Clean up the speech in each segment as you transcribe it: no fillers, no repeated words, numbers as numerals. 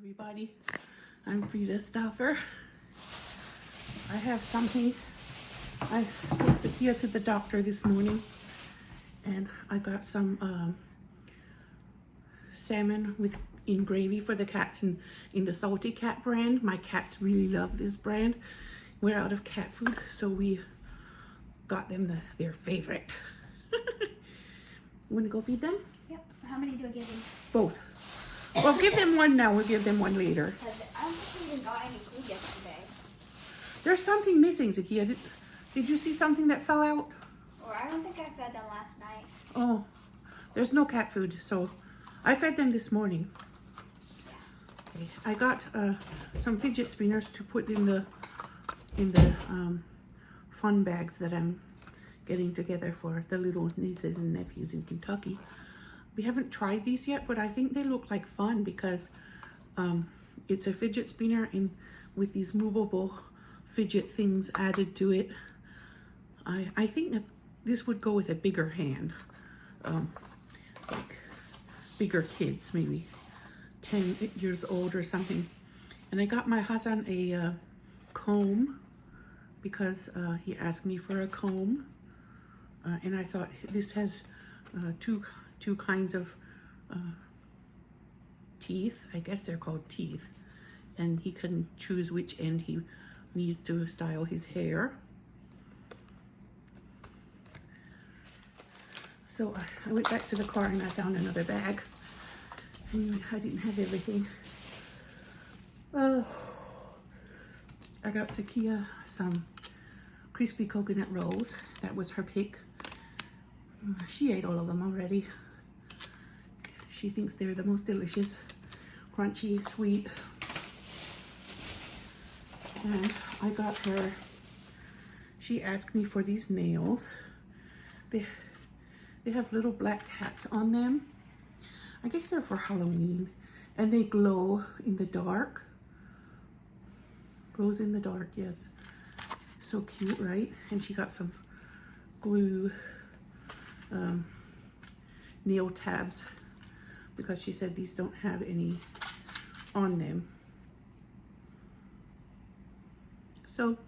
everybody. I'm Frida Stauffer. I have something. I took Zakia to the doctor this morning and I got some salmon in gravy for the cats in the Salty Cat brand. My cats really love this brand. We're out of cat food, so we got them their favorite. You want to go feed them? Yep. How many do I give them? Both. Well, give them one now. We'll give them one later. Because I don't think we even got any food yesterday. There's something missing, Zakia. Did you see something that fell out? Or I don't think I fed them last night. Oh, there's no cat food, so I fed them this morning. Okay. I got some fidget spinners to put in the fun bags that I'm getting together for the little nieces and nephews in Kentucky. We haven't tried these yet, but I think they look like fun because it's a fidget spinner and with these movable fidget things added to it. I think that this would go with a bigger hand, like bigger kids, maybe 10 years old or something. And I got my husband a comb because he asked me for a comb, and I thought this has two kinds of teeth. I guess they're called teeth, and he can choose which end he needs to style his hair. So I went back to the car and I found another bag, and I didn't have everything. Oh, I got Zakia some crispy coconut rolls. That was her pick. She ate all of them already. She thinks they're the most delicious, crunchy, sweet. And I got her, she asked me for these nails. They have little black cats on them. I guess they're for Halloween, and they glow in the dark. Glows in the dark, yes. So cute, right? And she got some glue nail tabs because she said these don't have any on them. So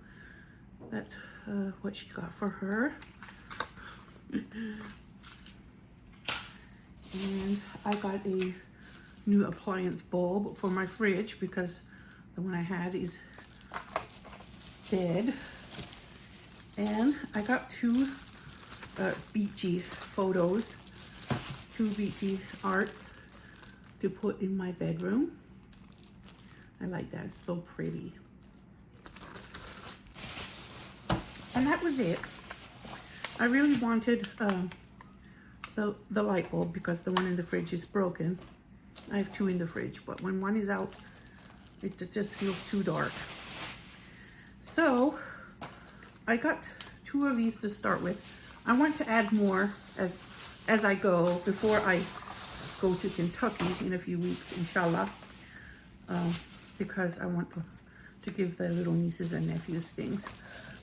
that's what she got for her. And I got a new appliance bulb for my fridge because the one I had is dead. And I got two beachy photos, two beachy arts to put in my bedroom. I like that, it's so pretty. And that was it. I really wanted the light bulb because the one in the fridge is broken. I have two in the fridge, but when one is out, it just feels too dark. So I got two of these to start with. I want to add more as I go before I go to Kentucky in a few weeks, inshallah, because I want to give the little nieces and nephews things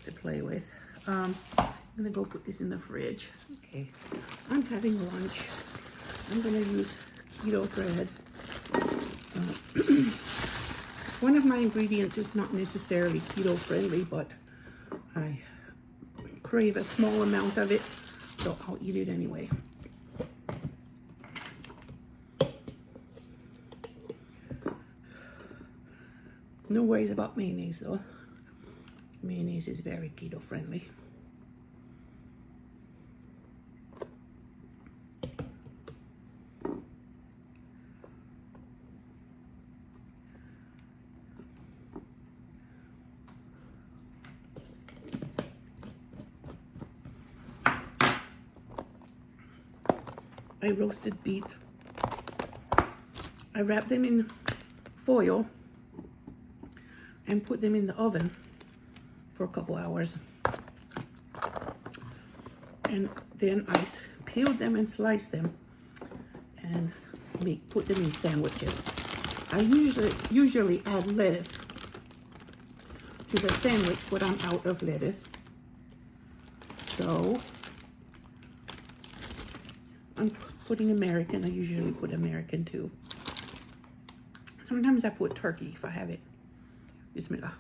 to play with. I'm gonna go put this in the fridge. Okay, I'm having lunch. I'm gonna use keto bread. One of my ingredients is not necessarily keto friendly, but I crave a small amount of it, so I'll eat it anyway. No worries about mayonnaise though. Mayonnaise is very keto friendly. I roasted beet. I wrapped them in foil and put them in the oven for a couple hours. And then I peeled them and sliced them and put them in sandwiches. I usually add lettuce to the sandwich, but I'm out of lettuce. So I'm putting American. I usually put American too. Sometimes I put turkey if I have it. Bismillah.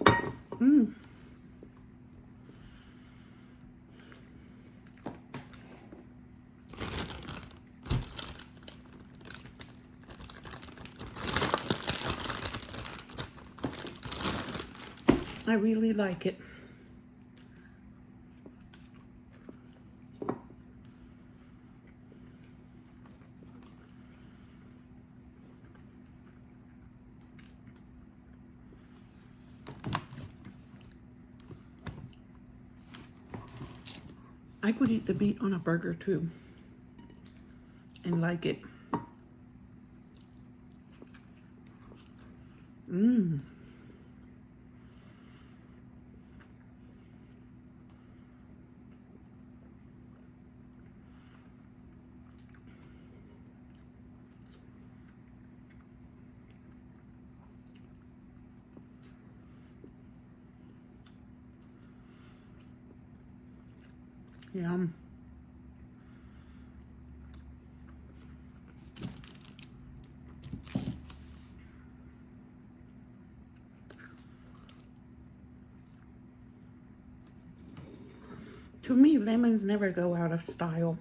Mmm. I really like it. I could eat the beet on a burger too and like it. Mmm. Yum. To me, lemons never go out of style.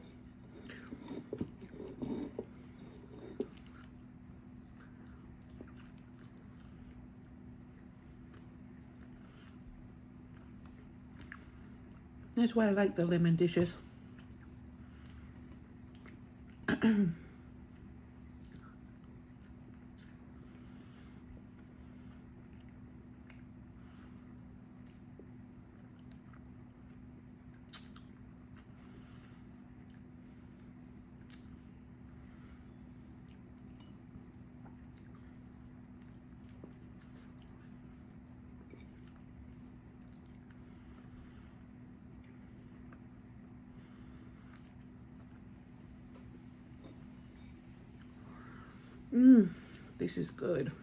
That's why I like the lemon dishes. Mmm, this is good.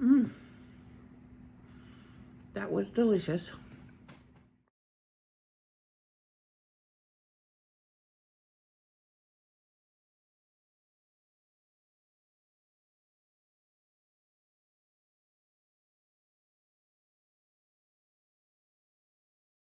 Mmm, that was delicious.